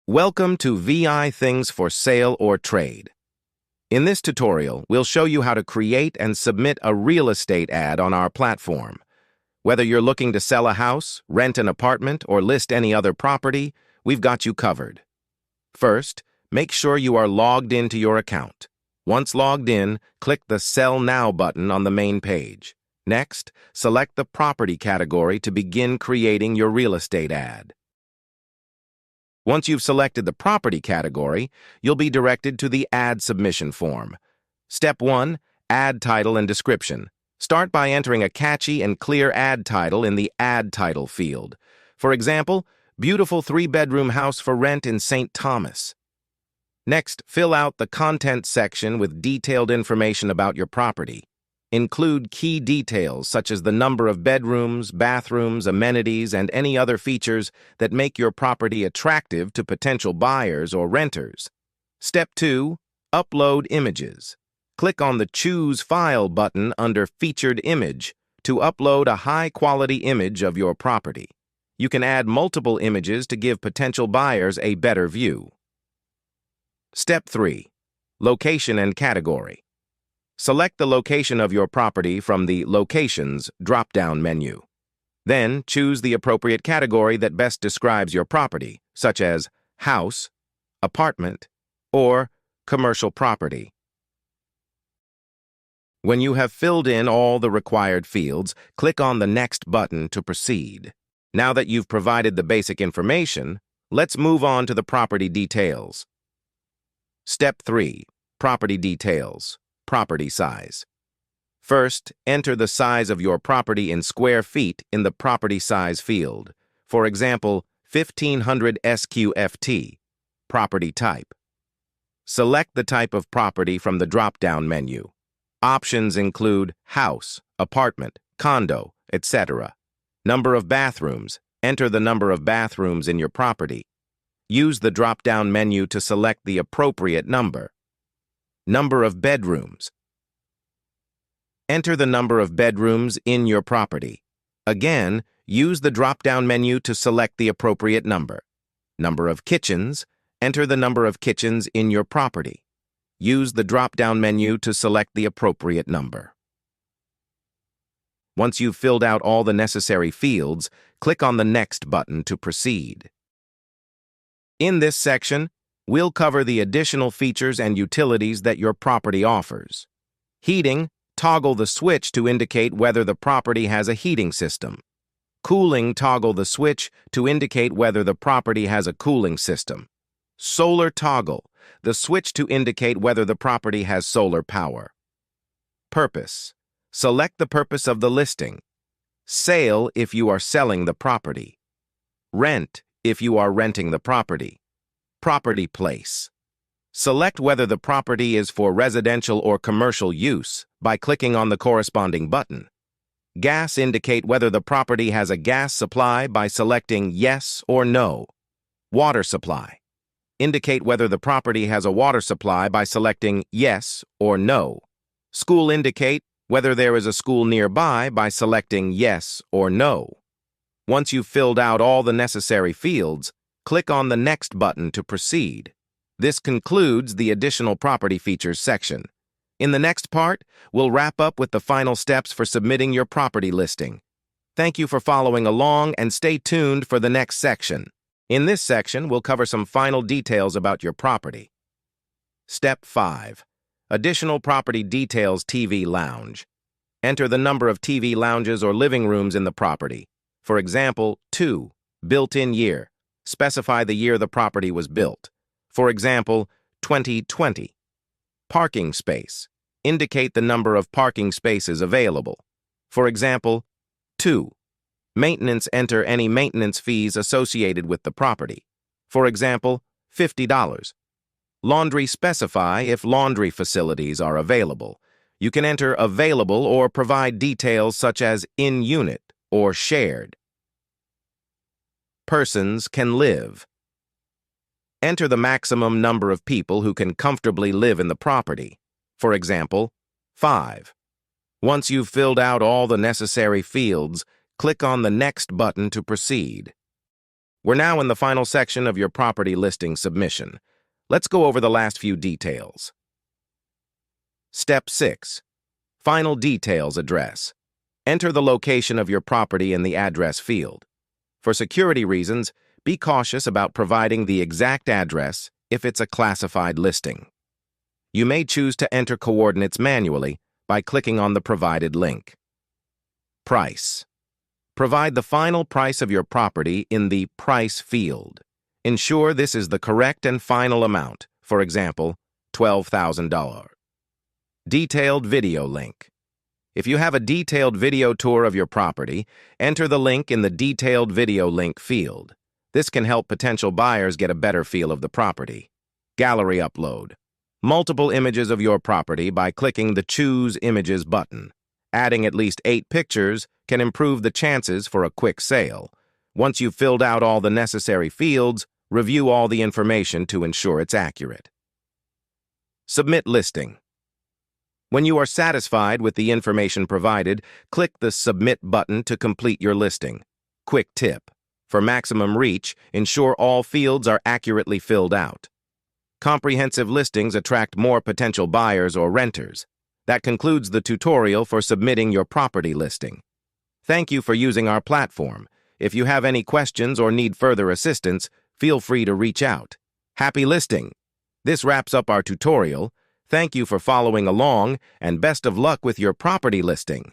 Welcome to VI Things for Sale or Trade. In this tutorial, we'll show you how to create and submit a real estate ad on our platform. Whether you're looking to sell a house, rent an apartment, or list any other property, we've got you covered. First, make sure you are logged into your account. Once logged in, click the Sell Now button on the main page. Next, select the property category to begin creating your real estate ad. Once you've selected the property category, you'll be directed to the ad submission form. Step 1. Ad title and description. Start by entering a catchy and clear ad title in the Ad Title field. For example, Beautiful 3-bedroom house for rent in St. Thomas. Next, fill out the content section with detailed information about your property. Include key details such as the number of bedrooms, bathrooms, amenities, and any other features that make your property attractive to potential buyers or renters. Step 2. Upload images. Click on the Choose File button under Featured Image to upload a high-quality image of your property. You can add multiple images to give potential buyers a better view. Step 3. Location and category. Select the location of your property from the Locations drop-down menu. Then, choose the appropriate category that best describes your property, such as house, apartment, or commercial property. When you have filled in all the required fields, click on the Next button to proceed. Now that you've provided the basic information, let's move on to the property details. Step 3. Property details. Property size. First, enter the size of your property in square feet in the property size field. For example, 1500 SQFT. Property type. Select the type of property from the drop-down menu. Options include house, apartment, condo, etc. Number of bathrooms. Enter the number of bathrooms in your property. Use the drop-down menu to select the appropriate number. Number of bedrooms. Enter the number of bedrooms in your property. Again, use the drop-down menu to select the appropriate number. Number of kitchens. Enter the number of kitchens in your property. Use the drop-down menu to select the appropriate number. Once you've filled out all the necessary fields, click on the Next button to proceed. In this section, we'll cover the additional features and utilities that your property offers. Heating, toggle the switch to indicate whether the property has a heating system. Cooling, toggle the switch to indicate whether the property has a cooling system. Solar toggle, the switch to indicate whether the property has solar power. Purpose, select the purpose of the listing. Sale if you are selling the property. Rent if you are renting the property. Property place. Select whether the property is for residential or commercial use by clicking on the corresponding button. Gas indicate whether the property has a gas supply by selecting Yes or No. Water supply. Indicate whether the property has a water supply by selecting Yes or No. School indicate whether there is a school nearby by selecting Yes or No. Once you've filled out all the necessary fields, click on the Next button to proceed. This concludes the additional property features section. In the next part, we'll wrap up with the final steps for submitting your property listing. Thank you for following along and stay tuned for the next section. In this section, we'll cover some final details about your property. Step 5. Additional property details TV lounge. Enter the number of TV lounges or living rooms in the property. For example, 2. Built-in year. Specify the year the property was built. For example, 2020. Parking space. Indicate the number of parking spaces available. For example, 2. Maintenance. Enter any maintenance fees associated with the property. For example, $50. Laundry. Specify if laundry facilities are available. You can enter available or provide details such as in unit or shared. Persons can live. Enter the maximum number of people who can comfortably live in the property. For example, 5. Once you've filled out all the necessary fields, click on the Next button to proceed. We're now in the final section of your property listing submission. Let's go over the last few details. Step 6. Final details address. Enter the location of your property in the address field. For security reasons, be cautious about providing the exact address if it's a classified listing. You may choose to enter coordinates manually by clicking on the provided link. Price. Provide the final price of your property in the Price field. Ensure this is the correct and final amount, for example, $12,000. Detailed video link. If you have a detailed video tour of your property, enter the link in the Detailed Video Link field. This can help potential buyers get a better feel of the property. Gallery upload. Multiple images of your property by clicking the Choose Images button. Adding at least 8 pictures can improve the chances for a quick sale. Once you've filled out all the necessary fields, review all the information to ensure it's accurate. Submit listing. When you are satisfied with the information provided, click the Submit button to complete your listing. Quick tip: for maximum reach, ensure all fields are accurately filled out. Comprehensive listings attract more potential buyers or renters. That concludes the tutorial for submitting your property listing. Thank you for using our platform. If you have any questions or need further assistance, feel free to reach out. Happy listing! This wraps up our tutorial. Thank you for following along, and best of luck with your property listing.